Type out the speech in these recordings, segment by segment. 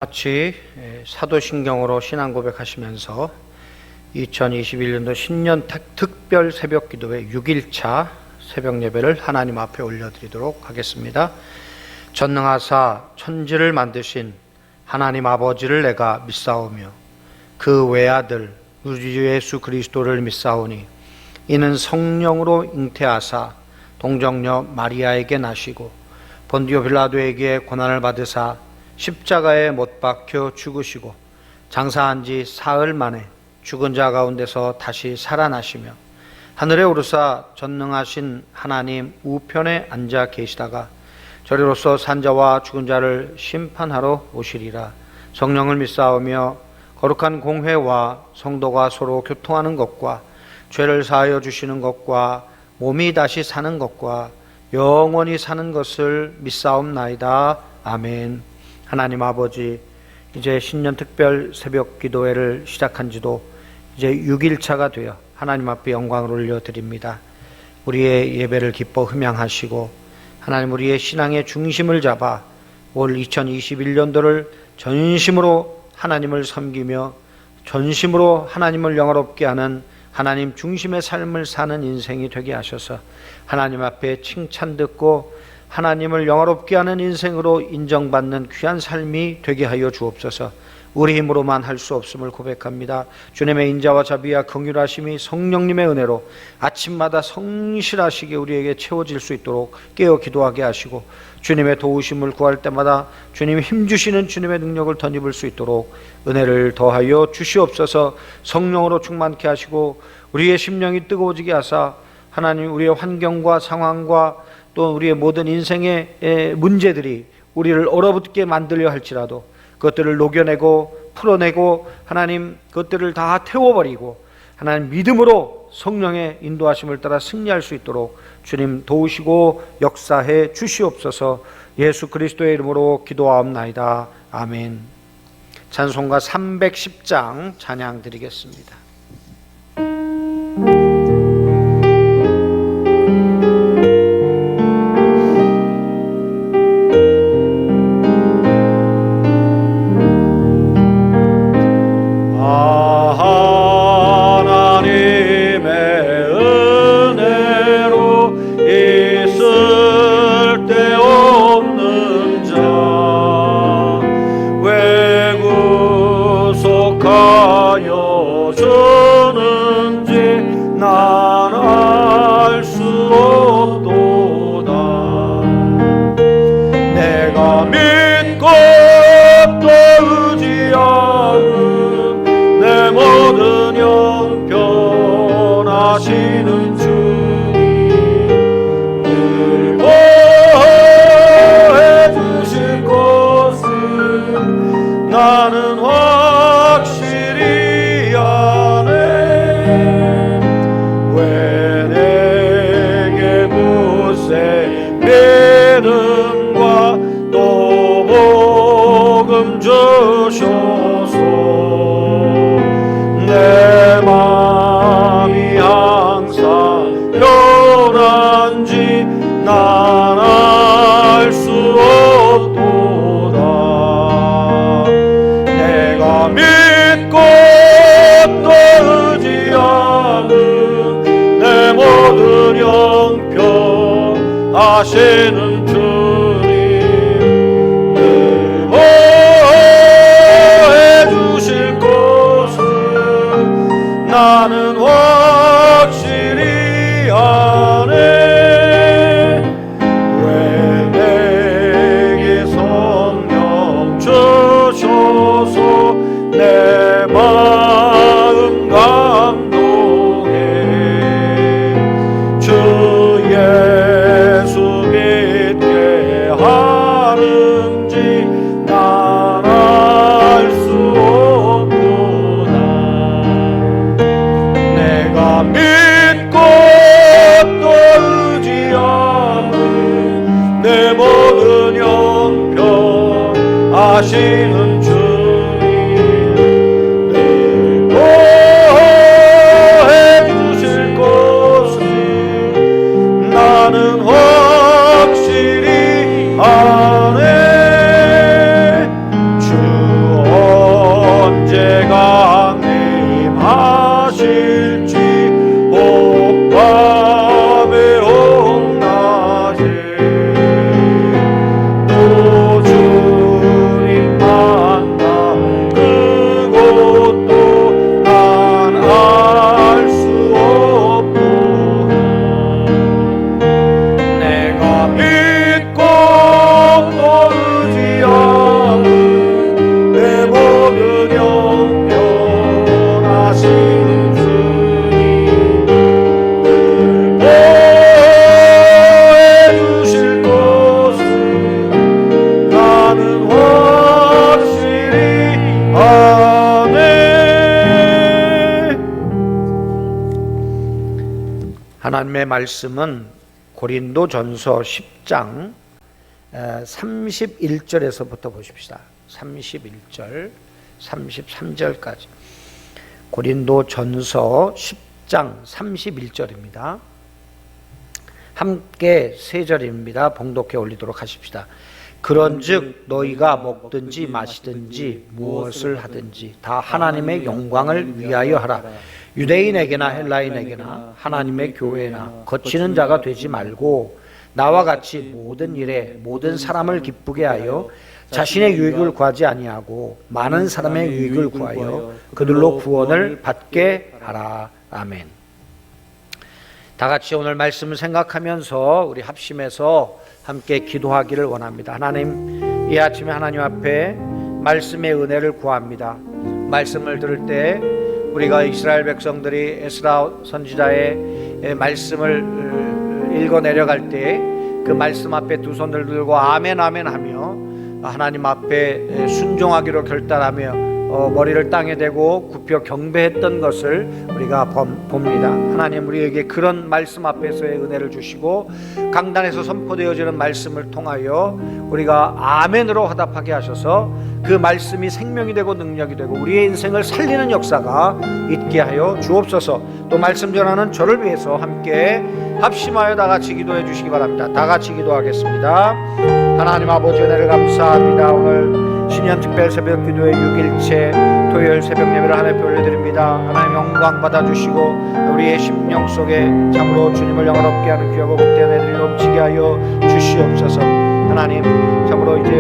같이 사도신경으로 신앙 고백하시면서 2021년도 신년 특별 새벽 기도회 6일차 새벽 예배를 하나님 앞에 올려드리도록 하겠습니다. 전능하사 천지를 만드신 하나님 아버지를 내가 믿사오며 그 외아들 우리 주 예수 그리스도를 믿사오니 이는 성령으로 잉태하사 동정녀 마리아에게 나시고 본디오 빌라도에게 고난을 받으사 십자가에 못 박혀 죽으시고 장사한 지 사흘 만에 죽은 자 가운데서 다시 살아나시며 하늘에 오르사 전능하신 하나님 우편에 앉아 계시다가 저리로서 산 자와 죽은 자를 심판하러 오시리라. 성령을 믿사오며 거룩한 공회와 성도가 서로 교통하는 것과 죄를 사하여 주시는 것과 몸이 다시 사는 것과 영원히 사는 것을 믿사옵나이다. 아멘. 하나님 아버지, 이제 신년 특별 새벽 기도회를 시작한 지도 이제 6일차가 되어 하나님 앞에 영광을 올려드립니다. 우리의 예배를 기뻐 흠양하시고 하나님 우리의 신앙의 중심을 잡아 올 2021년도를 전심으로 하나님을 섬기며 전심으로 하나님을 영화롭게 하는 하나님 중심의 삶을 사는 인생이 되게 하셔서 하나님 앞에 칭찬 듣고 하나님을 영화롭게 하는 인생으로 인정받는 귀한 삶이 되게 하여 주옵소서. 우리 힘으로만 할 수 없음을 고백합니다. 주님의 인자와 자비와 긍휼하심이 성령님의 은혜로 아침마다 성실하시게 우리에게 채워질 수 있도록 깨어 기도하게 하시고 주님의 도우심을 구할 때마다 주님 힘주시는 주님의 능력을 덧입을 수 있도록 은혜를 더하여 주시옵소서. 성령으로 충만케 하시고 우리의 심령이 뜨거워지게 하사 하나님 우리의 환경과 상황과 또 우리의 모든 인생의 문제들이 우리를 얼어붙게 만들려 할지라도 그것들을 녹여내고 풀어내고 하나님 그것들을 다 태워버리고 하나님 믿음으로 성령의 인도하심을 따라 승리할 수 있도록 주님 도우시고 역사해 주시옵소서. 예수 그리스도의 이름으로 기도하옵나이다. 아멘. 찬송가 310장 찬양 드리겠습니다. 하시는 주님 보호해 주실 것을 나는 확실히 아네. 왜 내게 성령 주셔서 내 마음 감동해. 주의 하시는 주님 늘 보호해 주실 것을 나는 확실히 아네. 주 하나님의 말씀은 고린도전서 10장 31절에서부터 보십시다. 31절, 33절까지. 고린도전서 10장 31절입니다. 함께 세 절입니다. 봉독해 올리도록 하십시다. 그런즉 너희가 먹든지 마시든지 무엇을 하든지 다 하나님의 영광을 위하여 하라. 유대인에게나 헬라인에게나 하나님의 교회나 거치는 자가 되지 말고 나와 같이 모든 일에 모든 사람을 기쁘게 하여 자신의 유익을 구하지 아니하고 많은 사람의 유익을 구하여 그들로 구원을 받게 하라. 아멘. 다 같이 오늘 말씀을 생각하면서 우리 합심해서 함께 기도하기를 원합니다. 하나님, 이 아침에 하나님 앞에 말씀의 은혜를 구합니다. 말씀을 들을 때 우리가 이스라엘 백성들이 에스라 선지자의 말씀을 읽어 내려갈 때 그 말씀 앞에 두 손을 들고 아멘 아멘 하며 하나님 앞에 순종하기로 결단하며 머리를 땅에 대고 굽혀 경배했던 것을 우리가 봅니다. 하나님, 우리에게 그런 말씀 앞에서의 은혜를 주시고 강단에서 선포되어지는 말씀을 통하여 우리가 아멘으로 화답하게 하셔서 그 말씀이 생명이 되고 능력이 되고 우리의 인생을 살리는 역사가 있게 하여 주옵소서. 또 말씀 전하는 저를 위해서 함께 합심하여 다 같이 기도해 주시기 바랍니다. 다 같이 기도하겠습니다. 하나님 아버지, 은혜를 감사합니다. 오늘 신년 특별 새벽 기도의 6일째 토요일 새벽 예배를 하나님께 올려드립니다. 하나님 영광 받아주시고 우리의 심령 속에 참으로 주님을 영화롭게 하는 귀하고 복된 애들이 넘치게 하여 주시옵소서. 하나님, 참으로 이제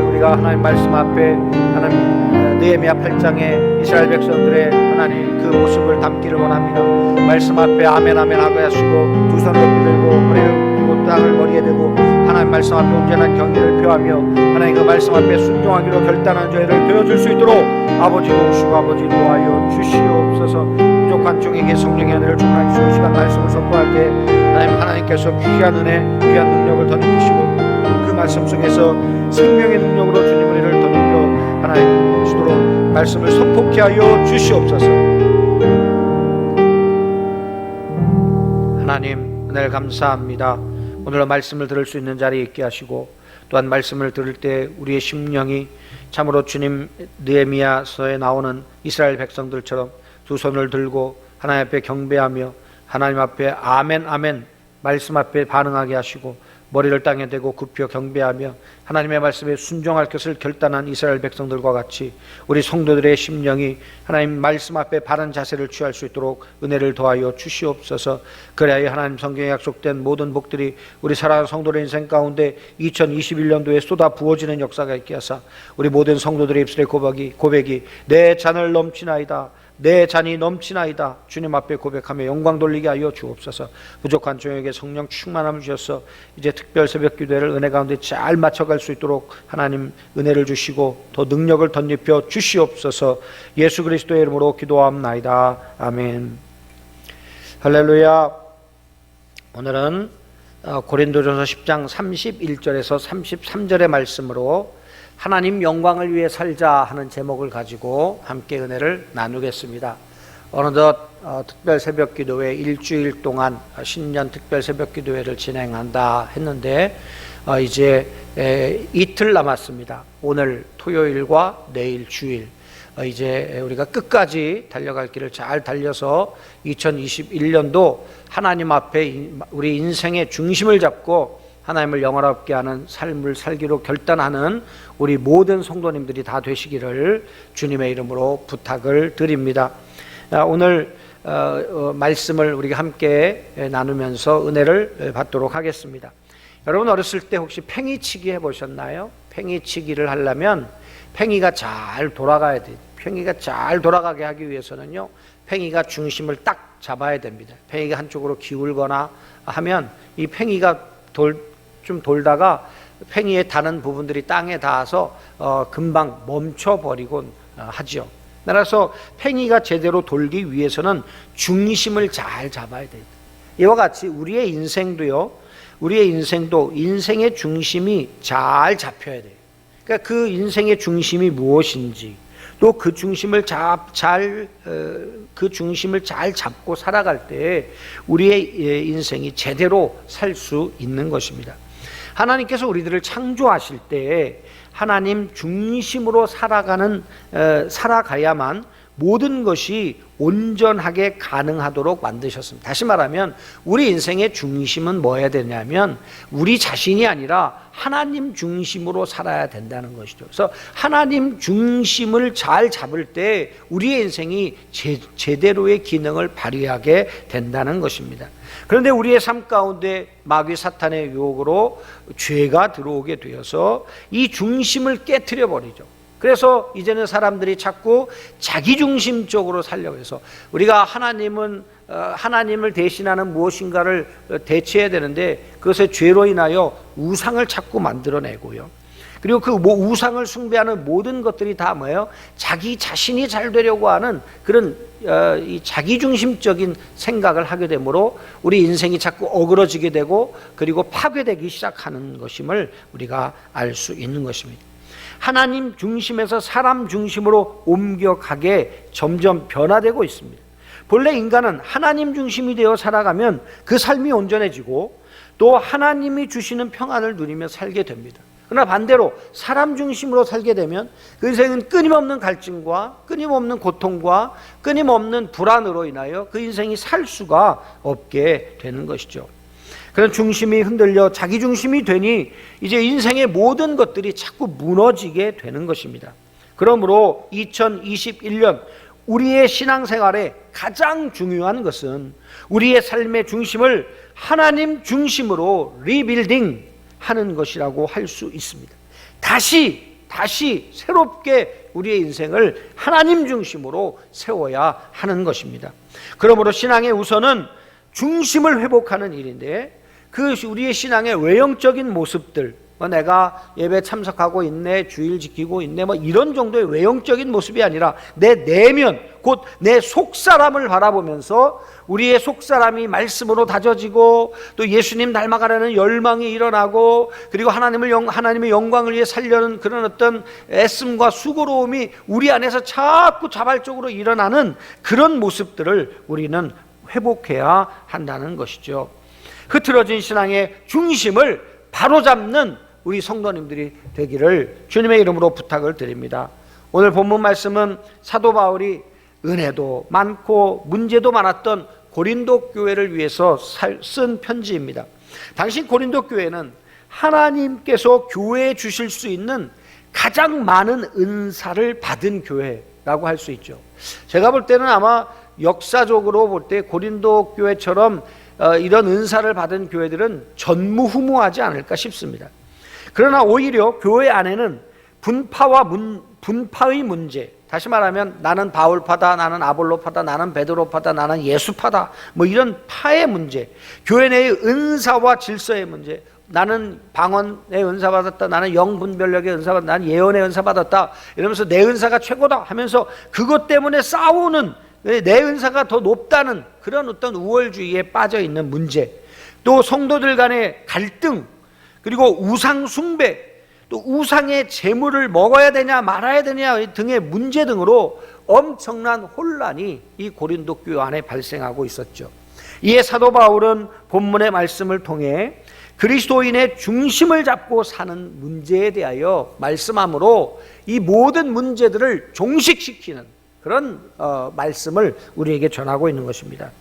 우리가 하나님 말씀 앞에 하나님 느헤미야 8장의 이스라엘 백성들의 하나님 그 모습을 담기를 원합니다. 말씀 앞에 아멘 아멘 하고 하시고 두 손을 높이 들고 머리를 그리고 땅을 머리에 대고 하나님 말씀 앞에 온전한 경의를 표하며 하나님 그 말씀 앞에 순종하기로 결단한 저희를 되어줄 수 있도록 아버지 도우시고 아버지 인도하여 주시옵소서. 부족한 종에게 성령의 은혜를 충만히 주시고 시간 말씀을 선포할 때 하나님께서 귀한 은혜 귀한 능력을 더 느끼시고 그 말씀 속에서 생명의 능력으로 주님 우리를 더 느껴 하나님 주도록 말씀을 선포케 하여 주시옵소서. 하나님, 은혜를 감사합니다. 오늘 말씀을 들을 수 있는 자리에 있게 하시고 또한 말씀을 들을 때 우리의 심령이 참으로 주님 느헤미야서에 나오는 이스라엘 백성들처럼 두 손을 들고 하나님 앞에 경배하며 하나님 앞에 아멘 아멘 말씀 앞에 반응하게 하시고 머리를 땅에 대고 굽혀 경배하며 하나님의 말씀에 순종할 것을 결단한 이스라엘 백성들과 같이 우리 성도들의 심령이 하나님 말씀 앞에 바른 자세를 취할 수 있도록 은혜를 더하여 주시옵소서. 그래야 하나님 성경에 약속된 모든 복들이 우리 사랑하는 성도의 인생 가운데 2021년도에 쏟아 부어지는 역사가 있게 하사 우리 모든 성도들의 입술의 고백이 내 잔을 넘치나이다, 내 잔이 넘치나이다 주님 앞에 고백하며 영광 돌리게 하여 주옵소서. 부족한 종에게 성령 충만함을 주셔서 이제 특별 새벽 기도회를 은혜 가운데 잘 맞춰갈 수 있도록 하나님 은혜를 주시고 더 능력을 덧입혀 주시옵소서. 예수 그리스도의 이름으로 기도합나이다. 아멘. 할렐루야. 오늘은 고린도전서 10장 31절에서 33절의 말씀으로 하나님 영광을 위해 살자 하는 제목을 가지고 함께 은혜를 나누겠습니다. 어느덧 특별 새벽 기도회 일주일 동안 신년 특별 새벽 기도회를 진행한다 했는데 이제 이틀 남았습니다. 오늘 토요일과 내일 주일 이제 우리가 끝까지 달려갈 길을 잘 달려서 2021년도 하나님 앞에 우리 인생의 중심을 잡고 하나님을 영화롭게 하는 삶을 살기로 결단하는 우리 모든 성도님들이 다 되시기를 주님의 이름으로 부탁을 드립니다. 오늘 말씀을 우리가 함께 나누면서 은혜를 받도록 하겠습니다. 여러분 어렸을 때 혹시 팽이치기 해보셨나요? 팽이치기를 하려면 팽이가 잘 돌아가야 돼요. 팽이가 잘 돌아가게 하기 위해서는요, 팽이가 중심을 딱 잡아야 됩니다. 팽이가 한쪽으로 기울거나 하면 이 팽이가 좀 돌다가 팽이에 닿는 부분들이 땅에 닿아서 금방 멈춰버리곤 하죠. 따라서 팽이가 제대로 돌기 위해서는 중심을 잘 잡아야 돼요. 이와 같이 우리의 인생도요, 우리의 인생도 인생의 중심이 잘 잡혀야 돼요. 그러니까 그 인생의 중심이 무엇인지, 또 그 중심을 그 중심을 잘 잡고 살아갈 때 우리의 인생이 제대로 살 수 있는 것입니다. 하나님께서 우리들을 창조하실 때 하나님 중심으로 살아가야만 모든 것이 온전하게 가능하도록 만드셨습니다. 다시 말하면 우리 인생의 중심은 뭐여야 되냐면 우리 자신이 아니라 하나님 중심으로 살아야 된다는 것이죠. 그래서 하나님 중심을 잘 잡을 때 우리의 인생이 제대로의 기능을 발휘하게 된다는 것입니다. 그런데 우리의 삶 가운데 마귀 사탄의 유혹으로 죄가 들어오게 되어서 이 중심을 깨트려 버리죠. 그래서 이제는 사람들이 자꾸 자기중심적으로 살려고 해서 우리가 하나님을 대신하는 무엇인가를 대체해야 되는데 그것의 죄로 인하여 우상을 자꾸 만들어내고요. 그리고 그 우상을 숭배하는 모든 것들이 다 뭐예요? 자기 자신이 잘 되려고 하는 그런 이 자기중심적인 생각을 하게 되므로 우리 인생이 자꾸 어그러지게 되고 그리고 파괴되기 시작하는 것임을 우리가 알 수 있는 것입니다. 하나님 중심에서 사람 중심으로 옮겨가게 점점 변화되고 있습니다. 본래 인간은 하나님 중심이 되어 살아가면 그 삶이 온전해지고 또 하나님이 주시는 평안을 누리며 살게 됩니다. 그러나 반대로 사람 중심으로 살게 되면 그 인생은 끊임없는 갈증과 끊임없는 고통과 끊임없는 불안으로 인하여 그 인생이 살 수가 없게 되는 것이죠. 그런 중심이 흔들려 자기 중심이 되니 이제 인생의 모든 것들이 자꾸 무너지게 되는 것입니다. 그러므로 2021년 우리의 신앙생활에 가장 중요한 것은 우리의 삶의 중심을 하나님 중심으로 리빌딩 하는 것이라고 할 수 있습니다. 다시 새롭게 우리의 인생을 하나님 중심으로 세워야 하는 것입니다. 그러므로 신앙의 우선은 중심을 회복하는 일인데 그 우리의 신앙의 외형적인 모습들, 내가 예배 참석하고 있네, 주일 지키고 있네, 이런 정도의 외형적인 모습이 아니라 내 내면, 곧 내 속사람을 바라보면서 우리의 속사람이 말씀으로 다져지고 또 예수님 닮아가려는 열망이 일어나고 그리고 하나님의 영광을 위해 살려는 그런 어떤 애씀과 수고로움이 우리 안에서 자꾸 자발적으로 일어나는 그런 모습들을 우리는 회복해야 한다는 것이죠. 흐트러진 신앙의 중심을 바로잡는 우리 성도님들이 되기를 주님의 이름으로 부탁을 드립니다. 오늘 본문 말씀은 사도 바울이 은혜도 많고 문제도 많았던 고린도 교회를 위해서 쓴 편지입니다. 당시 고린도 교회는 하나님께서 교회에 주실 수 있는 가장 많은 은사를 받은 교회라고 할 수 있죠. 제가 볼 때는 아마 역사적으로 볼 때 고린도 교회처럼 이런 은사를 받은 교회들은 전무후무하지 않을까 싶습니다. 그러나 오히려 교회 안에는 분파의 문제, 다시 말하면 나는 바울파다, 나는 아볼로파다, 나는 베드로파다, 나는 예수파다, 이런 파의 문제, 교회 내의 은사와 질서의 문제, 나는 방언의 은사 받았다, 나는 영분별력의 은사 받았다, 나는 예언의 은사 받았다 이러면서 내 은사가 최고다 하면서 그것 때문에 싸우는, 내 은사가 더 높다는 그런 어떤 우월주의에 빠져있는 문제, 또 성도들 간의 갈등, 그리고 우상 숭배, 또 우상의 제물을 먹어야 되냐 말아야 되냐 등의 문제 등으로 엄청난 혼란이 이 고린도 교회 안에 발생하고 있었죠. 이에 사도 바울은 본문의 말씀을 통해 그리스도인의 중심을 잡고 사는 문제에 대하여 말씀함으로 이 모든 문제들을 종식시키는 그런 말씀을 우리에게 전하고 있는 것입니다.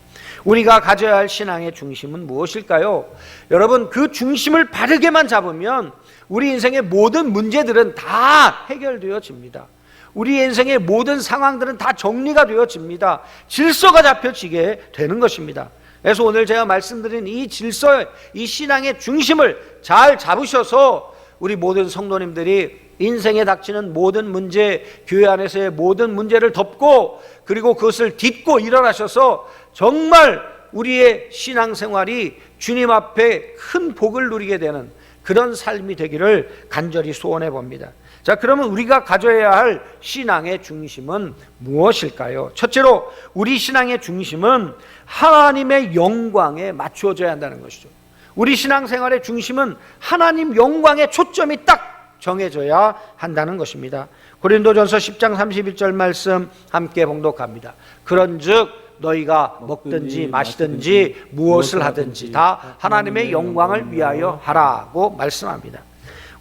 우리가 가져야 할 신앙의 중심은 무엇일까요? 여러분, 그 중심을 바르게만 잡으면 우리 인생의 모든 문제들은 다 해결되어집니다. 우리 인생의 모든 상황들은 다 정리가 되어집니다. 질서가 잡혀지게 되는 것입니다. 그래서 오늘 제가 말씀드린 이 질서, 이 신앙의 중심을 잘 잡으셔서 우리 모든 성도님들이 인생에 닥치는 모든 문제, 교회 안에서의 모든 문제를 덮고 그리고 그것을 딛고 일어나셔서 정말 우리의 신앙생활이 주님 앞에 큰 복을 누리게 되는 그런 삶이 되기를 간절히 소원해 봅니다. 자, 그러면 우리가 가져야 할 신앙의 중심은 무엇일까요? 첫째로 우리 신앙의 중심은 하나님의 영광에 맞추어져야 한다는 것이죠. 우리 신앙생활의 중심은 하나님 영광에 초점이 딱 정해져야 한다는 것입니다. 고린도전서 10장 31절 말씀 함께 봉독합니다. 그런즉 너희가 먹든지 마시든지 무엇을 하든지 다 하나님의 영광을 위하여 하라고 말씀합니다.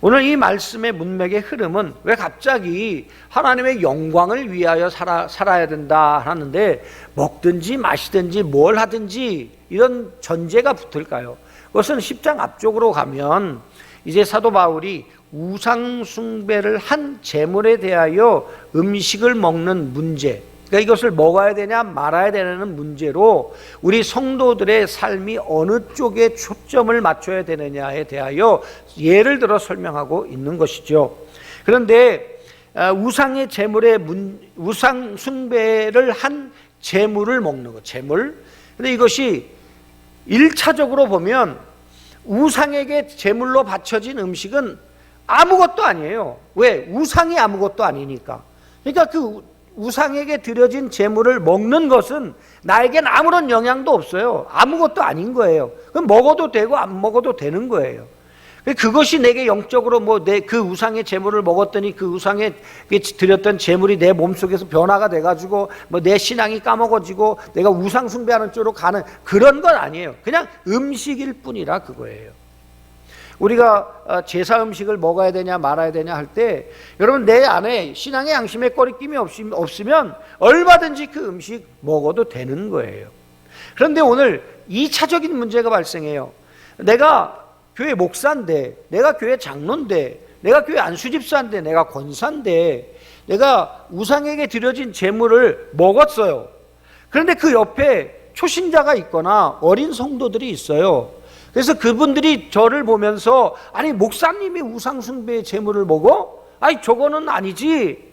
오늘 이 말씀의 문맥의 흐름은 왜 갑자기 하나님의 영광을 위하여 살아야 된다 하는데 먹든지 마시든지 뭘 하든지 이런 전제가 붙을까요? 그것은 10장 앞쪽으로 가면 이제 사도 바울이 우상 숭배를 한 재물에 대하여 음식을 먹는 문제, 그러니까 이것을 먹어야 되냐 말아야 되냐는 문제로 우리 성도들의 삶이 어느 쪽에 초점을 맞춰야 되느냐에 대하여 예를 들어 설명하고 있는 것이죠. 그런데 우상의 재물의 우상 숭배를 한 재물을 먹는 것, 재물. 근데 이것이 1차적으로 보면 우상에게 제물로 바쳐진 음식은 아무것도 아니에요. 왜? 우상이 아무것도 아니니까. 그러니까 그 우상에게 드려진 제물을 먹는 것은 나에겐 아무런 영향도 없어요. 아무것도 아닌 거예요. 그럼 먹어도 되고 안 먹어도 되는 거예요. 그것이 내게 영적으로 그 우상의 제물을 먹었더니 그 우상에 드렸던 제물이 내 몸속에서 변화가 돼가지고 내 신앙이 까먹어지고 내가 우상 숭배하는 쪽으로 가는 그런 건 아니에요. 그냥 음식일 뿐이라 그거예요. 우리가 제사 음식을 먹어야 되냐 말아야 되냐 할 때 여러분 내 안에 신앙의 양심에 꺼리낌이 없으면 얼마든지 그 음식 먹어도 되는 거예요. 그런데 오늘 2차적인 문제가 발생해요. 내가 교회 목사인데, 내가 교회 장로인데, 내가 교회 안수집사인데, 내가 권사인데 내가 우상에게 드려진 제물을 먹었어요. 그런데 그 옆에 초신자가 있거나 어린 성도들이 있어요. 그래서 그분들이 저를 보면서 아니 목사님이 우상숭배의 제물을 먹어? 아니 저거는 아니지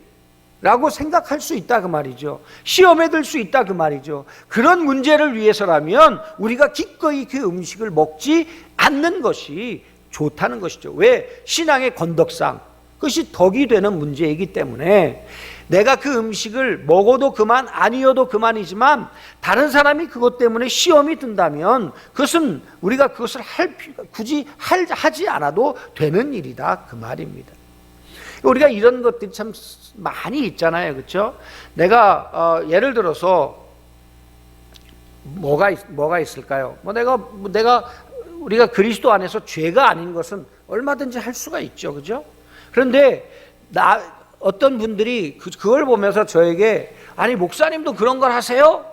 라고 생각할 수 있다 그 말이죠. 시험에 들 수 있다 그 말이죠. 그런 문제를 위해서라면 우리가 기꺼이 그 음식을 먹지 않는 것이 좋다는 것이죠. 왜? 신앙의 건덕상 그것이 덕이 되는 문제이기 때문에 내가 그 음식을 먹어도 그만 아니어도 그만이지만 다른 사람이 그것 때문에 시험이 든다면 그것은 우리가 그것을 굳이 하지 않아도 되는 일이다 그 말입니다. 우리가 이런 것들이 참 많이 있잖아요. 그렇죠? 내가 예를 들어서 뭐가 있을까요? 우리가 그리스도 안에서 죄가 아닌 것은 얼마든지 할 수가 있죠. 그죠? 그런데 어떤 분들이 그걸 보면서 저에게 아니 목사님도 그런 걸 하세요?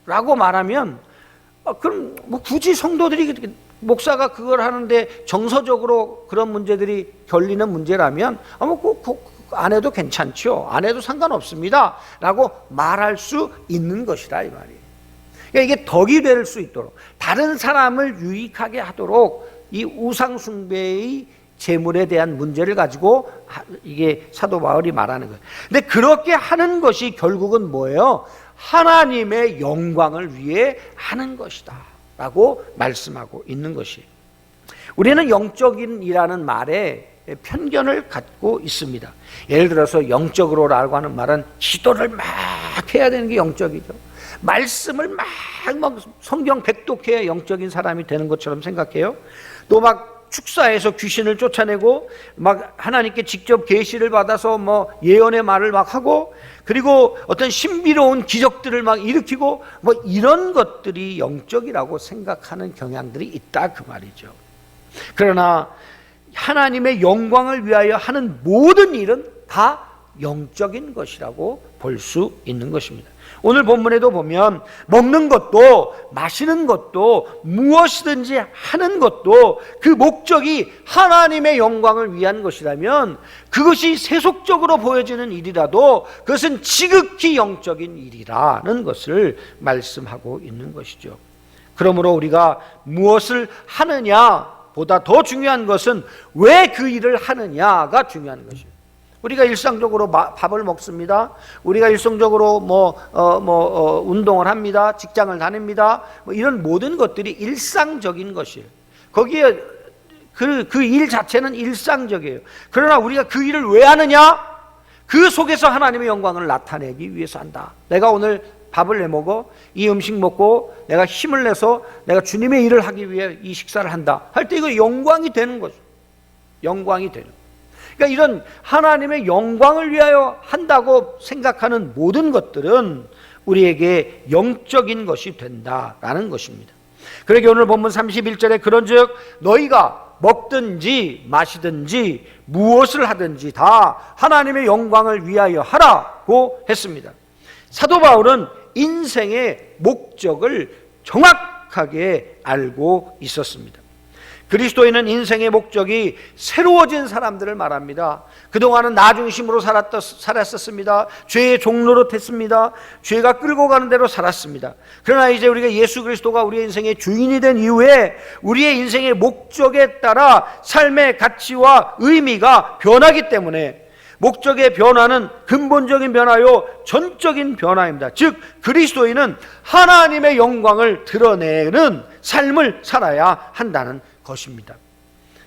라고 말하면 그럼 굳이 성도들이 목사가 그걸 하는데 정서적으로 그런 문제들이 결리는 문제라면 안 해도 괜찮죠. 안 해도 상관없습니다 라고 말할 수 있는 것이다 이 말이에요. 그러니까 이게 덕이 될 수 있도록 다른 사람을 유익하게 하도록 이 우상숭배의 재물에 대한 문제를 가지고 이게 사도 바울이 말하는 거예요. 근데 그렇게 하는 것이 결국은 뭐예요? 하나님의 영광을 위해 하는 것이다 라고 말씀하고 있는 것이에요. 우리는 영적인이라는 말에 편견을 갖고 있습니다. 예를 들어서 영적으로라고 하는 말은 기도를 막 해야 되는 게 영적이죠. 말씀을 막 성경 백독해야 영적인 사람이 되는 것처럼 생각해요. 또 막 축사에서 귀신을 쫓아내고 막 하나님께 직접 계시를 받아서 예언의 말을 막 하고 그리고 어떤 신비로운 기적들을 막 일으키고 이런 것들이 영적이라고 생각하는 경향들이 있다 그 말이죠. 그러나 하나님의 영광을 위하여 하는 모든 일은 다 영적인 것이라고 볼 수 있는 것입니다. 오늘 본문에도 보면 먹는 것도 마시는 것도 무엇이든지 하는 것도 그 목적이 하나님의 영광을 위한 것이라면 그것이 세속적으로 보여지는 일이라도 그것은 지극히 영적인 일이라는 것을 말씀하고 있는 것이죠. 그러므로 우리가 무엇을 하느냐 보다 더 중요한 것은 왜 그 일을 하느냐가 중요한 것입니다. 우리가 일상적으로 밥을 먹습니다. 우리가 일상적으로 운동을 합니다. 직장을 다닙니다. 이런 모든 것들이 일상적인 것이에요. 거기에 그 일 자체는 일상적이에요. 그러나 우리가 그 일을 왜 하느냐? 그 속에서 하나님의 영광을 나타내기 위해서 한다. 내가 오늘 밥을 내 먹어 이 음식 먹고 내가 힘을 내서 내가 주님의 일을 하기 위해 이 식사를 한다 할 때 이거 영광이 되는 거죠. 영광이 되는. 그러니까 이런 하나님의 영광을 위하여 한다고 생각하는 모든 것들은 우리에게 영적인 것이 된다라는 것입니다. 그러기 오늘 본문 31절에 그런즉 너희가 먹든지 마시든지 무엇을 하든지 다 하나님의 영광을 위하여 하라고 했습니다. 사도 바울은 인생의 목적을 정확하게 알고 있었습니다. 그리스도인은 인생의 목적이 새로워진 사람들을 말합니다. 그동안은 나 중심으로 살았었습니다. 죄의 종로로 됐습니다. 죄가 끌고 가는 대로 살았습니다. 그러나 이제 우리가 예수 그리스도가 우리의 인생의 주인이 된 이후에 우리의 인생의 목적에 따라 삶의 가치와 의미가 변하기 때문에 목적의 변화는 근본적인 변화요 전적인 변화입니다. 즉 그리스도인은 하나님의 영광을 드러내는 삶을 살아야 한다는 것입니다.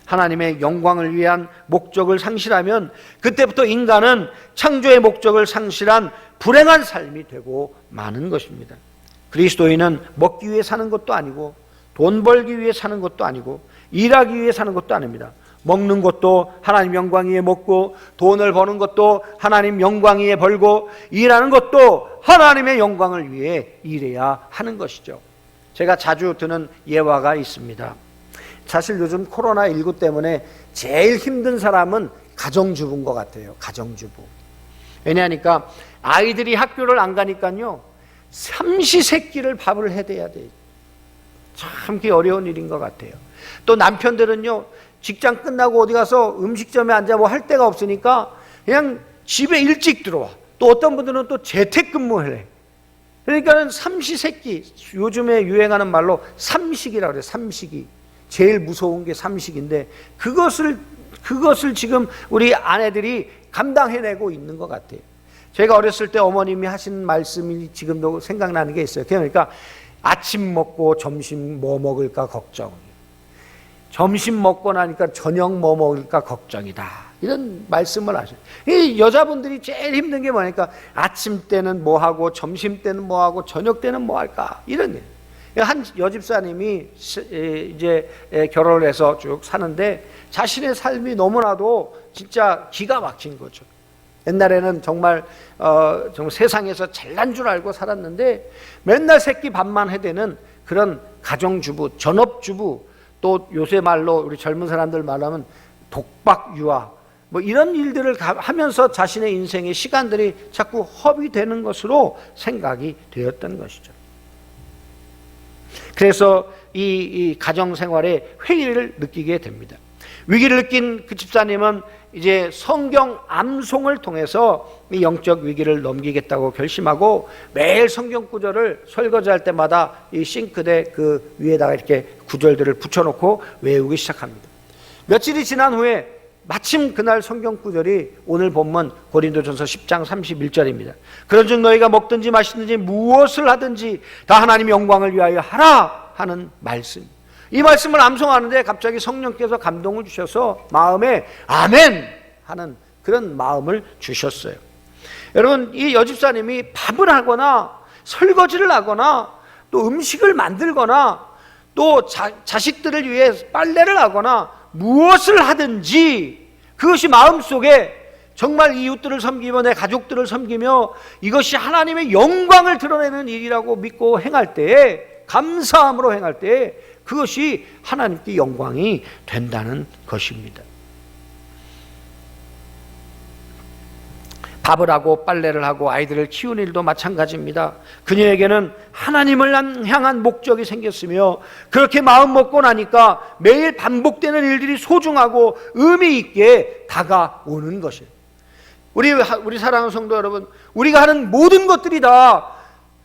하나님의 영광을 위한 목적을 상실하면 그때부터 인간은 창조의 목적을 상실한 불행한 삶이 되고 마는 것입니다. 그리스도인은 먹기 위해 사는 것도 아니고 돈 벌기 위해 사는 것도 아니고 일하기 위해 사는 것도 아닙니다. 먹는 것도 하나님 영광 위에 먹고 돈을 버는 것도 하나님 영광 위에 벌고 일하는 것도 하나님의 영광을 위해 일해야 하는 것이죠. 제가 자주 드는 예화가 있습니다. 사실 요즘 코로나19 때문에 제일 힘든 사람은 가정주부인 것 같아요. 가정주부. 왜냐하니까 아이들이 학교를 안 가니까요 삼시세끼를 밥을 해대야 돼요. 참 그게 어려운 일인 것 같아요. 또 남편들은요 직장 끝나고 어디 가서 음식점에 앉아 뭐 할 데가 없으니까 그냥 집에 일찍 들어와. 또 어떤 분들은 또 재택근무를 해. 그러니까는 삼시세끼, 요즘에 유행하는 말로 삼식이라고 그래요. 삼식이. 제일 무서운 게 삼식인데 그것을 지금 우리 아내들이 감당해내고 있는 것 같아요. 제가 어렸을 때 어머님이 하신 말씀이 지금도 생각나는 게 있어요. 그러니까 아침 먹고 점심 뭐 먹을까 걱정, 점심 먹고 나니까 저녁 뭐 먹을까 걱정이다, 이런 말씀을 하셔요. 이 여자분들이 제일 힘든 게 뭐니까 아침 때는 뭐 하고 점심 때는 뭐 하고 저녁 때는 뭐 할까, 이런 게. 한 여집사님이 이제 결혼을 해서 쭉 사는데 자신의 삶이 너무나도 진짜 기가 막힌 거죠. 옛날에는 정말 세상에서 잘난 줄 알고 살았는데 맨날 새끼 밥만 해대는 그런 가정주부, 전업주부, 또 요새 말로 우리 젊은 사람들 말하면 독박 유아, 뭐 이런 일들을 하면서 자신의 인생의 시간들이 자꾸 허비되는 것으로 생각이 되었던 것이죠. 그래서 이 가정생활에 회의를 느끼게 됩니다. 위기를 느낀 그 집사님은 이제 성경 암송을 통해서 이 영적 위기를 넘기겠다고 결심하고 매일 성경 구절을 설거지할 때마다 이 싱크대 그 위에다가 이렇게 구절들을 붙여놓고 외우기 시작합니다. 며칠이 지난 후에 마침 그날 성경 구절이 오늘 본문 고린도전서 10장 31절입니다. 그런즉 너희가 먹든지 마시든지 무엇을 하든지 다 하나님 영광을 위하여 하라 하는 말씀. 이 말씀을 암송하는데 갑자기 성령께서 감동을 주셔서 마음에 아멘 하는 그런 마음을 주셨어요. 여러분, 이 여집사님이 밥을 하거나 설거지를 하거나 또 음식을 만들거나 또 자식들을 위해 빨래를 하거나 무엇을 하든지 그것이 마음속에 정말 이웃들을 섬기며 내 가족들을 섬기며 이것이 하나님의 영광을 드러내는 일이라고 믿고 행할 때에, 감사함으로 행할 때에 그것이 하나님께 영광이 된다는 것입니다. 밥을 하고 빨래를 하고 아이들을 키우는 일도 마찬가지입니다. 그녀에게는 하나님을 향한 목적이 생겼으며 그렇게 마음 먹고 나니까 매일 반복되는 일들이 소중하고 의미 있게 다가오는 것이에요. 우리 사랑하는 성도 여러분, 우리가 하는 모든 것들이 다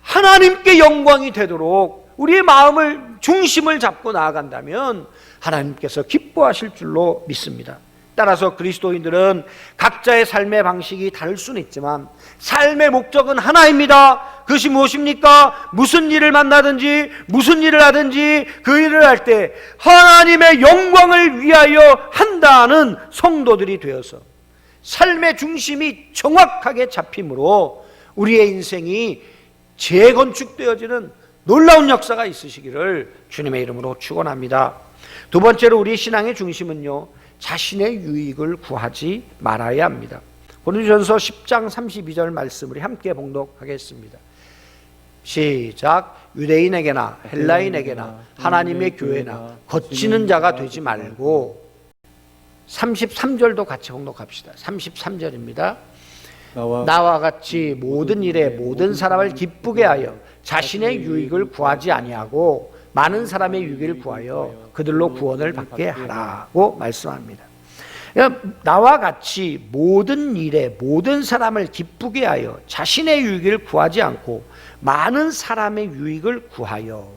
하나님께 영광이 되도록 우리의 마음을 중심을 잡고 나아간다면 하나님께서 기뻐하실 줄로 믿습니다. 따라서 그리스도인들은 각자의 삶의 방식이 다를 수는 있지만 삶의 목적은 하나입니다. 그것이 무엇입니까? 무슨 일을 만나든지 무슨 일을 하든지 그 일을 할 때 하나님의 영광을 위하여 한다는 성도들이 되어서 삶의 중심이 정확하게 잡힘으로 우리의 인생이 재건축되어지는 놀라운 역사가 있으시기를 주님의 이름으로 축원합니다. 두 번째로 우리 신앙의 중심은요, 자신의 유익을 구하지 말아야 합니다. 고린도전서 10장 32절 말씀을 함께 봉독하겠습니다. 시작. 유대인에게나 헬라인에게나 하나님의 교회나 거치는 자가 되지 말고, 33절도 같이 봉독합시다. 33절입니다. 나와 같이 모든 일에 모든 사람을 기쁘게 하여 자신의 유익을 구하지 아니하고 많은 사람의 유익을 구하여 그들로 구원을 받게 하라고 말씀합니다. 그러니까 나와 같이 모든 일에 모든 사람을 기쁘게 하여 자신의 유익을 구하지 않고 많은 사람의 유익을 구하여,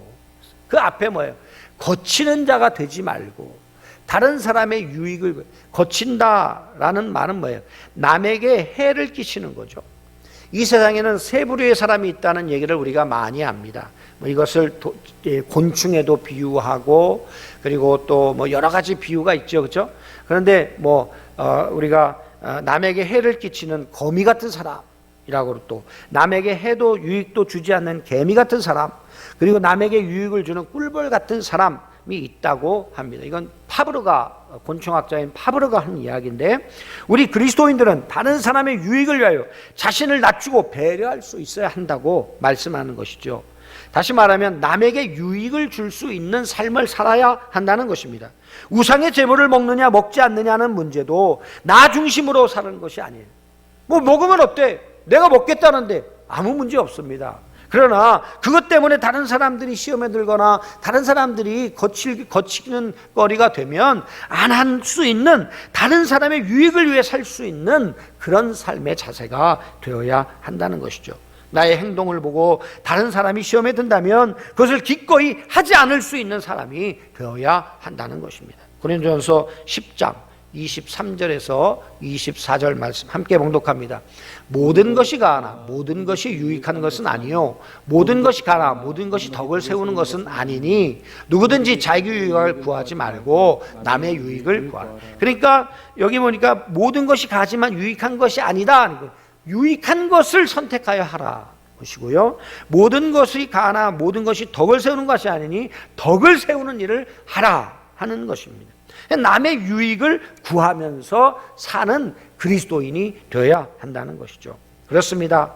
그 앞에 뭐예요? 거치는 자가 되지 말고 다른 사람의 유익을, 거친다라는 말은 뭐예요? 남에게 해를 끼치는 거죠. 이 세상에는 세 부류의 사람이 있다는 얘기를 우리가 많이 합니다. 이것을 곤충에도 비유하고, 그리고 또 뭐 여러 가지 비유가 있죠, 그렇죠? 그런데 우리가 남에게 해를 끼치는 거미 같은 사람이라고, 또 남에게 해도 유익도 주지 않는 개미 같은 사람, 그리고 남에게 유익을 주는 꿀벌 같은 사람이 있다고 합니다. 이건 곤충학자인 파브르가 한 이야기인데, 우리 그리스도인들은 다른 사람의 유익을 위하여 자신을 낮추고 배려할 수 있어야 한다고 말씀하는 것이죠. 다시 말하면 남에게 유익을 줄 수 있는 삶을 살아야 한다는 것입니다. 우상의 제물을 먹느냐 먹지 않느냐는 문제도 나 중심으로 사는 것이 아니에요. 먹으면 어때? 내가 먹겠다는데 아무 문제 없습니다. 그러나 그것 때문에 다른 사람들이 시험에 들거나 다른 사람들이 거치는 거리가 되면 안 할 수 있는, 다른 사람의 유익을 위해 살 수 있는 그런 삶의 자세가 되어야 한다는 것이죠. 나의 행동을 보고 다른 사람이 시험에 든다면 그것을 기꺼이 하지 않을 수 있는 사람이 되어야 한다는 것입니다. 고린도전서 10장 23절에서 24절 말씀 함께 봉독합니다. 모든 것이 가하나 모든 것이 유익한 것은 아니요 모든 것이 가하나 모든 것이 덕을 세우는 것은 아니니 누구든지 자기 유익을 구하지 말고 남의 유익을 구하라. 그러니까 여기 보니까 모든 것이 가하지만 유익한 것이 아니다. 유익한 것을 선택하여 하라 것이고요. 모든 것이 가하나 모든 것이 덕을 세우는 것이 아니니 덕을 세우는 일을 하라 하는 것입니다. 남의 유익을 구하면서 사는 그리스도인이 되어야 한다는 것이죠. 그렇습니다.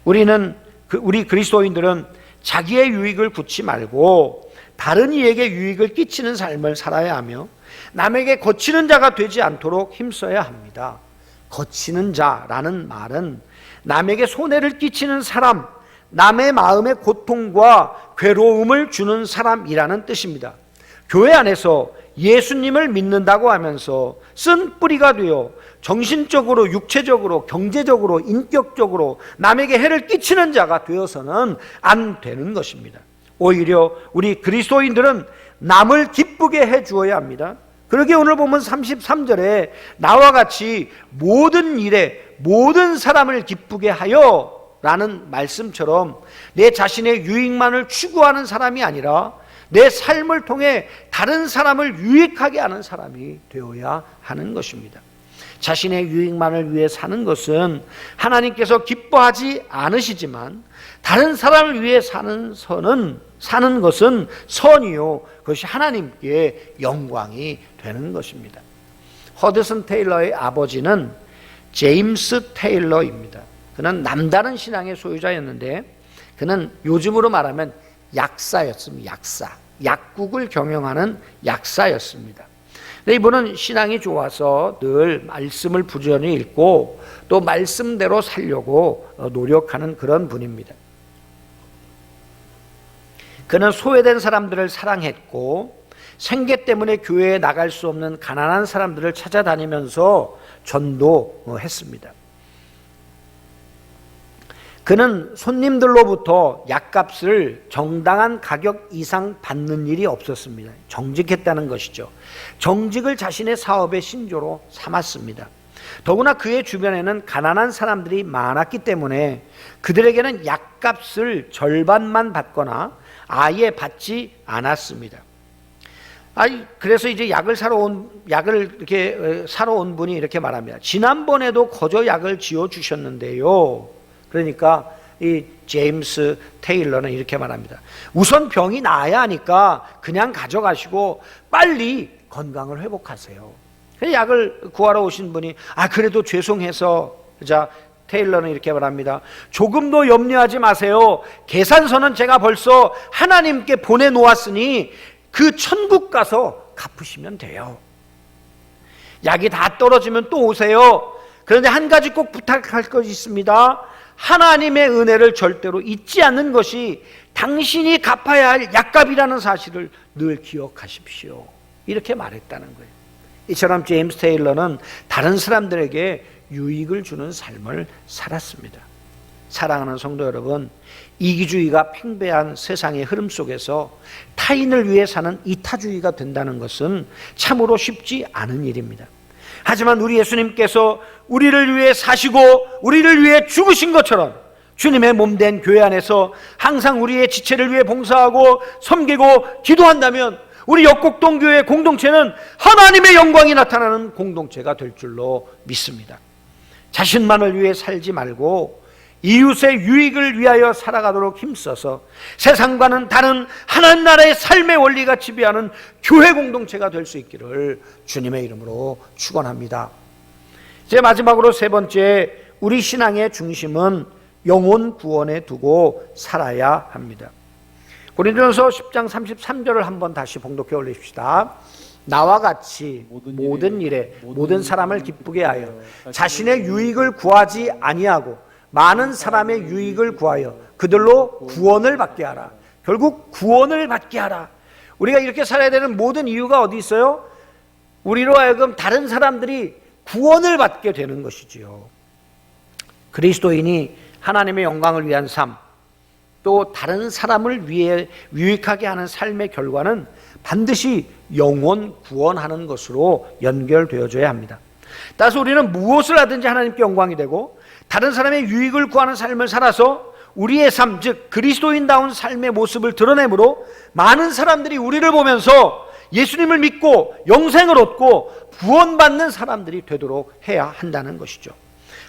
우리 그리스도인들은 자기의 유익을 구치 말고 다른 이에게 유익을 끼치는 삶을 살아야 하며 남에게 거치는 자가 되지 않도록 힘써야 합니다. 거치는 자라는 말은 남에게 손해를 끼치는 사람, 남의 마음에 고통과 괴로움을 주는 사람이라는 뜻입니다. 교회 안에서 예수님을 믿는다고 하면서 쓴 뿌리가 되어 정신적으로, 육체적으로, 경제적으로, 인격적으로 남에게 해를 끼치는 자가 되어서는 안 되는 것입니다. 오히려 우리 그리스도인들은 남을 기쁘게 해 주어야 합니다. 그러게 오늘 보면 33절에 나와 같이 모든 일에 모든 사람을 기쁘게 하여 라는 말씀처럼 내 자신의 유익만을 추구하는 사람이 아니라 내 삶을 통해 다른 사람을 유익하게 하는 사람이 되어야 하는 것입니다. 자신의 유익만을 위해 사는 것은 하나님께서 기뻐하지 않으시지만 다른 사람을 위해 사는 것은 선이요 그것이 하나님께 영광이 되는 것입니다. 허드슨 테일러의 아버지는 제임스 테일러입니다. 그는 남다른 신앙의 소유자였는데 그는 요즘으로 말하면 약사였습니다. 약국을 경영하는 약사였습니다. 이분은 신앙이 좋아서 늘 말씀을 부지런히 읽고 또 말씀대로 살려고 노력하는 그런 분입니다. 그는 소외된 사람들을 사랑했고 생계 때문에 교회에 나갈 수 없는 가난한 사람들을 찾아다니면서 전도했습니다. 그는 손님들로부터 약값을 정당한 가격 이상 받는 일이 없었습니다. 정직했다는 것이죠. 정직을 자신의 사업의 신조로 삼았습니다. 더구나 그의 주변에는 가난한 사람들이 많았기 때문에 그들에게는 약값을 절반만 받거나 아예 받지 않았습니다. 그래서 이제 약을 이렇게 사러 온 분이 이렇게 말합니다. 지난번에도 거저 약을 지어 주셨는데요. 그러니까 이 제임스 테일러는 이렇게 말합니다. 우선 병이 나아야 하니까 그냥 가져가시고 빨리 건강을 회복하세요. 약을 구하러 오신 분이 그래도 죄송해서, 자, 테일러는 이렇게 말합니다. 조금도 염려하지 마세요. 계산서는 제가 벌써 하나님께 보내놓았으니 그 천국 가서 갚으시면 돼요. 약이 다 떨어지면 또 오세요. 그런데 한 가지 꼭 부탁할 것이 있습니다. 하나님의 은혜를 절대로 잊지 않는 것이 당신이 갚아야 할 약값이라는 사실을 늘 기억하십시오. 이렇게 말했다는 거예요. 이처럼 제임스 테일러는 다른 사람들에게 유익을 주는 삶을 살았습니다. 사랑하는 성도 여러분, 이기주의가 팽배한 세상의 흐름 속에서 타인을 위해 사는 이타주의가 된다는 것은 참으로 쉽지 않은 일입니다. 하지만 우리 예수님께서 우리를 위해 사시고 우리를 위해 죽으신 것처럼 주님의 몸된 교회 안에서 항상 우리의 지체를 위해 봉사하고 섬기고 기도한다면 우리 역곡동교회 공동체는 하나님의 영광이 나타나는 공동체가 될 줄로 믿습니다. 자신만을 위해 살지 말고 이웃의 유익을 위하여 살아가도록 힘써서 세상과는 다른 하나님 나라의 삶의 원리가 지배하는 교회 공동체가 될 수 있기를 주님의 이름으로 축원합니다. 이제 마지막으로 세 번째, 우리 신앙의 중심은 영혼 구원에 두고 살아야 합니다. 고린도전서 10장 33절을 한번 다시 봉독해 올리십시다. 나와 같이 모든 일에 모든 사람을 기쁘게 하여 자신의 유익을 구하지 아니하고 많은 사람의 유익을 구하여 그들로 구원을 받게 하라. 결국 구원을 받게 하라. 우리가 이렇게 살아야 되는 모든 이유가 어디 있어요? 우리로 하여금 다른 사람들이 구원을 받게 되는 것이지요. 그리스도인이 하나님의 영광을 위한 삶, 또 다른 사람을 위해 유익하게 하는 삶의 결과는 반드시 영혼 구원하는 것으로 연결되어져야 합니다. 따라서 우리는 무엇을 하든지 하나님께 영광이 되고 다른 사람의 유익을 구하는 삶을 살아서 우리의 삶, 즉 그리스도인다운 삶의 모습을 드러내므로 많은 사람들이 우리를 보면서 예수님을 믿고 영생을 얻고 구원받는 사람들이 되도록 해야 한다는 것이죠.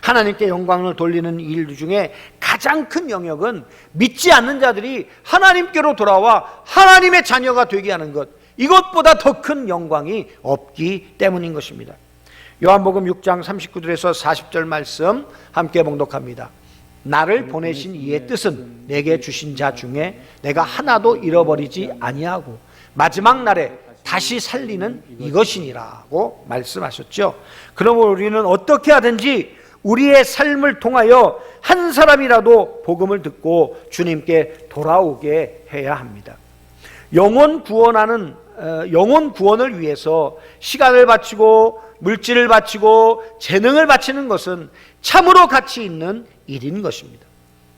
하나님께 영광을 돌리는 일 중에 가장 큰 영역은 믿지 않는 자들이 하나님께로 돌아와 하나님의 자녀가 되게 하는 것, 이것보다 더 큰 영광이 없기 때문인 것입니다. 요한복음 6장 39절에서 40절 말씀 함께 봉독합니다. 나를 보내신 이의 뜻은 내게 주신 자 중에 내가 하나도 잃어버리지 아니하고 마지막 날에 다시 살리는 이것이니라고 말씀하셨죠. 그러므로 우리는 어떻게 하든지 우리의 삶을 통하여 한 사람이라도 복음을 듣고 주님께 돌아오게 해야 합니다. 영혼 구원을 위해서 시간을 바치고 물질을 바치고 재능을 바치는 것은 참으로 가치 있는 일인 것입니다.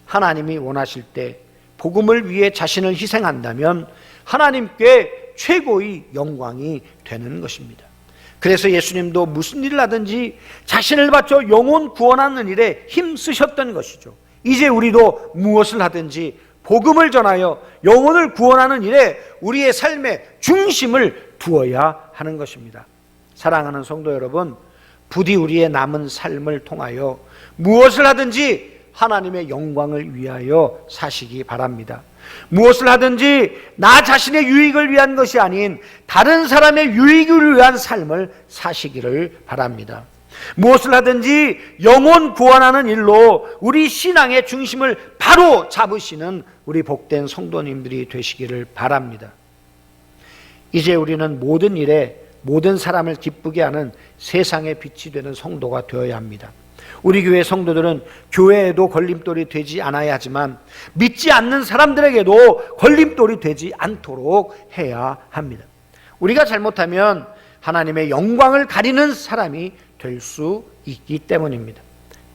하나님이 원하실 때 복음을 위해 자신을 희생한다면 하나님께 최고의 영광이 되는 것입니다. 그래서 예수님도 무슨 일을 하든지 자신을 바쳐 영혼 구원하는 일에 힘쓰셨던 것이죠. 이제 우리도 무엇을 하든지 복음을 전하여 영혼을 구원하는 일에 우리의 삶의 중심을 두어야 하는 것입니다. 사랑하는 성도 여러분, 부디 우리의 남은 삶을 통하여 무엇을 하든지 하나님의 영광을 위하여 사시기 바랍니다. 무엇을 하든지 나 자신의 유익을 위한 것이 아닌 다른 사람의 유익을 위한 삶을 사시기를 바랍니다. 무엇을 하든지 영혼 구원하는 일로 우리 신앙의 중심을 바로 잡으시는 우리 복된 성도님들이 되시기를 바랍니다. 이제 우리는 모든 일에 모든 사람을 기쁘게 하는 세상의 빛이 되는 성도가 되어야 합니다. 우리 교회 성도들은 교회에도 걸림돌이 되지 않아야 하지만 믿지 않는 사람들에게도 걸림돌이 되지 않도록 해야 합니다. 우리가 잘못하면 하나님의 영광을 가리는 사람이 될 수 있기 때문입니다.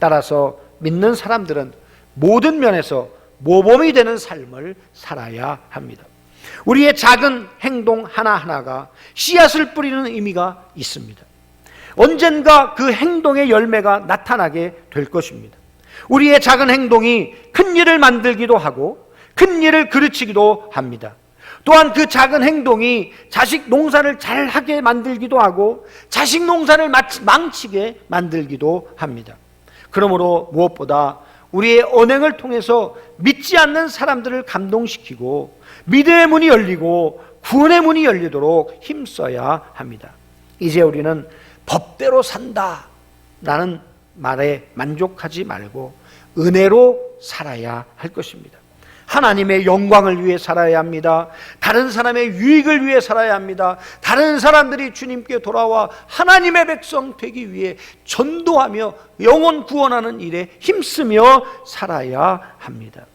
따라서 믿는 사람들은 모든 면에서 모범이 되는 삶을 살아야 합니다. 우리의 작은 행동 하나하나가 씨앗을 뿌리는 의미가 있습니다. 언젠가 그 행동의 열매가 나타나게 될 것입니다. 우리의 작은 행동이 큰 일을 만들기도 하고 큰 일을 그르치기도 합니다. 또한 그 작은 행동이 자식 농사를 잘하게 만들기도 하고 자식 농사를 망치게 만들기도 합니다. 그러므로 무엇보다 우리의 언행을 통해서 믿지 않는 사람들을 감동시키고 믿음의 문이 열리고 구원의 문이 열리도록 힘써야 합니다. 이제 우리는 법대로 산다라는 말에 만족하지 말고 은혜로 살아야 할 것입니다. 하나님의 영광을 위해 살아야 합니다. 다른 사람의 유익을 위해 살아야 합니다. 다른 사람들이 주님께 돌아와 하나님의 백성 되기 위해 전도하며 영혼 구원하는 일에 힘쓰며 살아야 합니다.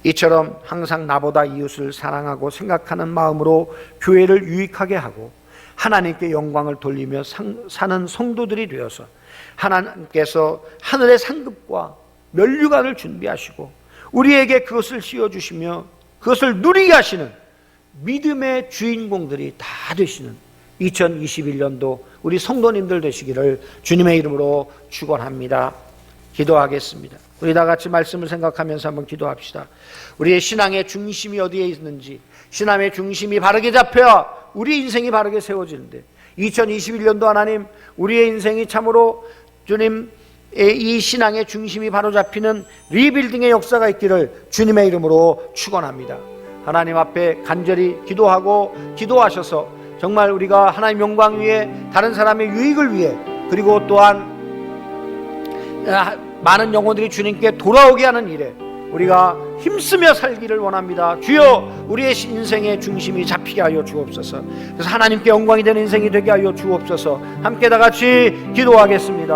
이처럼 항상 나보다 이웃을 사랑하고 생각하는 마음으로 교회를 유익하게 하고 하나님께 영광을 돌리며 사는 성도들이 되어서 하나님께서 하늘의 상급과 면류관을 준비하시고 우리에게 그것을 씌워주시며 그것을 누리게 하시는 믿음의 주인공들이 다 되시는 2021년도 우리 성도님들 되시기를 주님의 이름으로 축원합니다. 기도하겠습니다. 우리 다 같이 말씀을 생각하면서 한번 기도합시다. 우리의 신앙의 중심이 어디에 있는지, 신앙의 중심이 바르게 잡혀야 우리 인생이 바르게 세워지는데 2021년도 하나님 우리의 인생이 참으로 주님의 이 신앙의 중심이 바로 잡히는 리빌딩의 역사가 있기를 주님의 이름으로 축원합니다. 하나님 앞에 간절히 기도하고 기도하셔서 정말 우리가 하나님 영광 위에 다른 사람의 유익을 위해 그리고 또한 많은 영혼들이 주님께 돌아오게 하는 일에 우리가 힘쓰며 살기를 원합니다. 주여 우리의 인생의 중심이 잡히게 하여 주옵소서. 그래서 하나님께 영광이 되는 인생이 되게 하여 주옵소서. 함께 다 같이 기도하겠습니다.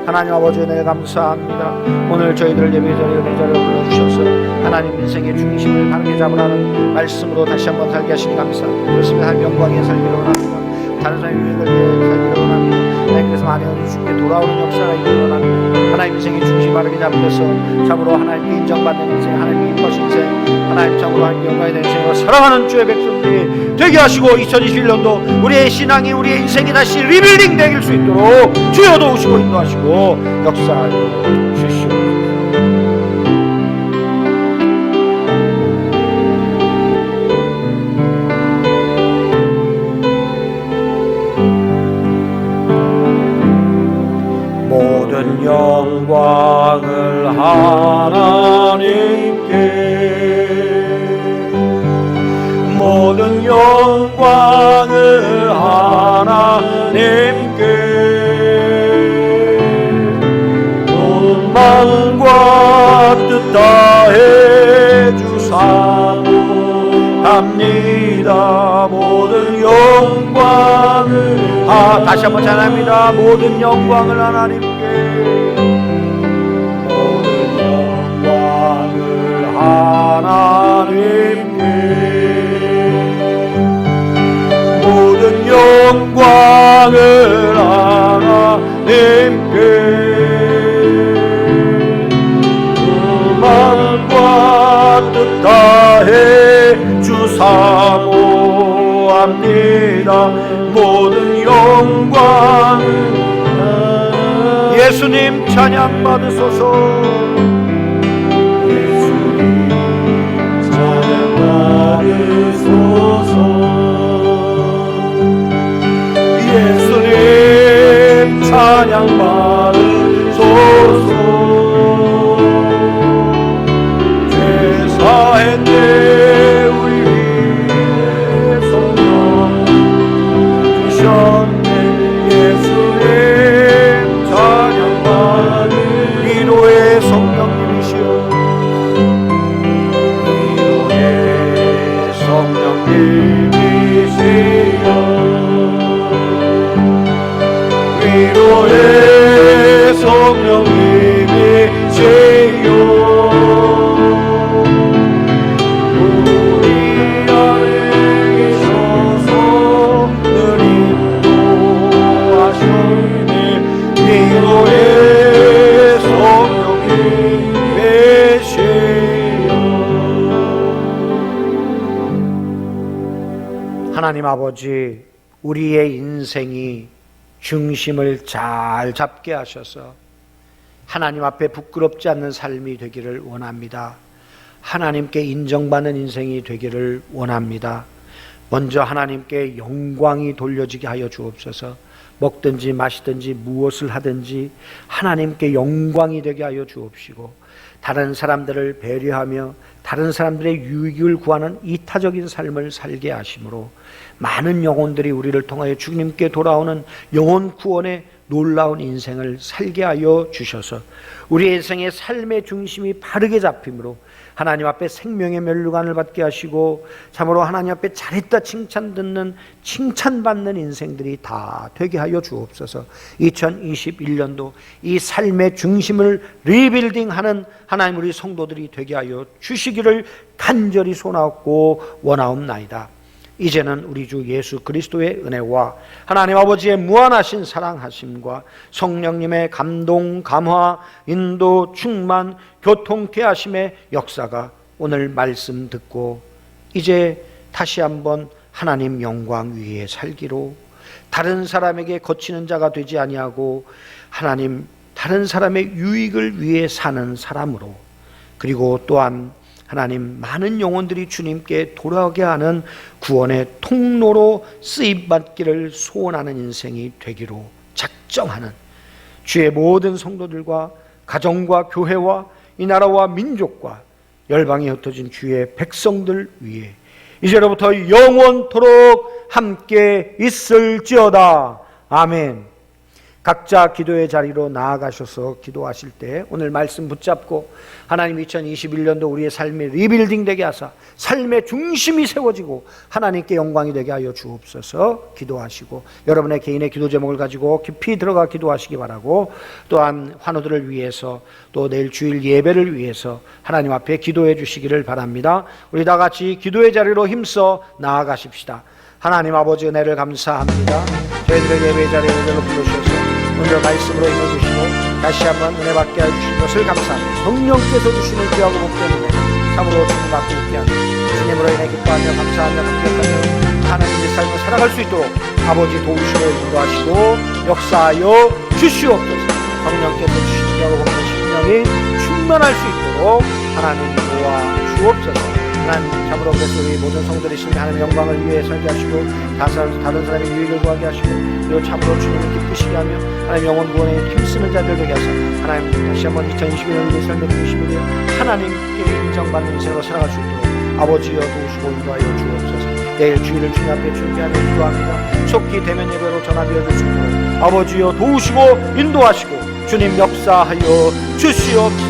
하나님 아버지 은혜 감사합니다. 오늘 저희들 예배자리에 불러주셔서 하나님 인생의 중심을 바르게 잡으라는 말씀으로 다시 한번 살게 하시니 감사합니다. 그렇습니다. 하나님 영광에 살기를 원합니다. 다른 사람의 유익을 위해 살기를 원합니다. 하나님께서 많은 영혼이 주께 돌아오는 역사가 있기를 원합니다. 하나님 인생의 중심이 바르게 잡혀서 참으로 하나님께 인정받는 인생, 하나님께 이뻐신 인생, 하나님 참으로 하나님께 영광이 되는 인생으로 사랑하는 주의 백성들이 되게 하시고 2021년도 우리의 신앙이 우리의 인생이 다시 리빌딩 되길 수 있도록 주여 도우시고 인도하시고 역사하여 주시옵소서. 모든 영광을 하나님께, 모든 영광을 하나님께, 온 마음과 뜻 다해 주사모합니다. 모든 영광을 다시 한번 찬양합니다. 모든 영광을 하나님께, 모든 영광을 하나님께, 모든 영광을 하나님께, 그 마음과 뜻 다해 주사모합니다. 모든 영광을 예수님 찬양 받으소서. 예수님 찬양 받으소서. 예수님 찬양 받으소서. 죄 사했네 우리 위에 성령 주셨네. 예수님 찬양 받으 위로의 성령님이시여, 위로의 성령님이시여, 위로의 성령님이시여, 우리 안에 계셔서 늘 인도하셨네. 위로의 성령님이시여. 하나님 아버지 우리의 인생이 중심을 잘 잡게 하셔서 하나님 앞에 부끄럽지 않는 삶이 되기를 원합니다. 하나님께 인정받는 인생이 되기를 원합니다. 먼저 하나님께 영광이 돌려지게 하여 주옵소서. 먹든지 마시든지 무엇을 하든지 하나님께 영광이 되게 하여 주옵시고, 다른 사람들을 배려하며 다른 사람들의 유익을 구하는 이타적인 삶을 살게 하심으로 많은 영혼들이 우리를 통하여 주님께 돌아오는 영혼 구원의 놀라운 인생을 살게 하여 주셔서 우리의 인생의 삶의 중심이 바르게 잡힘으로 하나님 앞에 생명의 면류관을 받게 하시고 참으로 하나님 앞에 잘했다 칭찬 듣는 칭찬받는 인생들이 다 되게 하여 주옵소서. 2021년도 이 삶의 중심을 리빌딩하는 하나님 우리 성도들이 되게 하여 주시기를 간절히 소원하고 원하옵나이다. 이제는 우리 주 예수 그리스도의 은혜와 하나님 아버지의 무한하신 사랑하심과 성령님의 감동, 감화, 인도, 충만, 교통케 하심의 역사가 오늘 말씀 듣고 이제 다시 한번 하나님 영광 위에 살기로, 다른 사람에게 거치는 자가 되지 아니하고 하나님 다른 사람의 유익을 위해 사는 사람으로, 그리고 또한 하나님 많은 영혼들이 주님께 돌아오게 하는 구원의 통로로 쓰임받기를 소원하는 인생이 되기로 작정하는 주의 모든 성도들과 가정과 교회와 이 나라와 민족과 열방에 흩어진 주의 백성들 위해 이제로부터 영원토록 함께 있을지어다. 아멘. 각자 기도의 자리로 나아가셔서 기도하실 때 오늘 말씀 붙잡고 하나님 2021년도 우리의 삶이 리빌딩 되게 하사 삶의 중심이 세워지고 하나님께 영광이 되게 하여 주옵소서. 기도하시고 여러분의 개인의 기도 제목을 가지고 깊이 들어가 기도하시기 바라고, 또한 환우들을 위해서 또 내일 주일 예배를 위해서 하나님 앞에 기도해 주시기를 바랍니다. 우리 다 같이 기도의 자리로 힘써 나아가십시다. 하나님 아버지 은혜를 감사합니다. 저희들의 예배 자리에 오늘로 부르셔서 오늘 말씀으로 임해주시고 다시 한번 은혜 받게 해주신 것을 감사합니다. 성령께서 주시는 귀하고 복된 은혜 참으로 주님 받고 있게 하시고 주님으로 인해 기뻐하며 감사하며 감격하며 하나님의 삶을 살아갈 수 있도록 아버지 도우시고 인도하시고 역사하여 주시옵소서. 성령께서 주시는 귀하고 복된 심령이 충만할 수 있도록 하나님 도와 주옵소서. 하나님 참으로 그래서 우리 모든 성도들이 신 하나님의 영광을 위해 살게 하시고 다른 사람의 유익을 구하게 하시고 그리고 참으로 주님을 기쁘시게 하며 하나님 영혼 구원에 힘쓰는 자들 되게 하사 하나님 다시 한번 2021년 우리 삶의 중심이 되어 하나님께 인정받는 인생으로 살아갈 수 있도록 아버지여 도우시고 인도하여 주옵소서. 내일 주일을 주님 앞에 준비하며 기도합니다. 속히 대면 예배로 전화되어 줄 수 있도록 아버지여 도우시고 인도하시고 주님 역사하여 주시옵소서.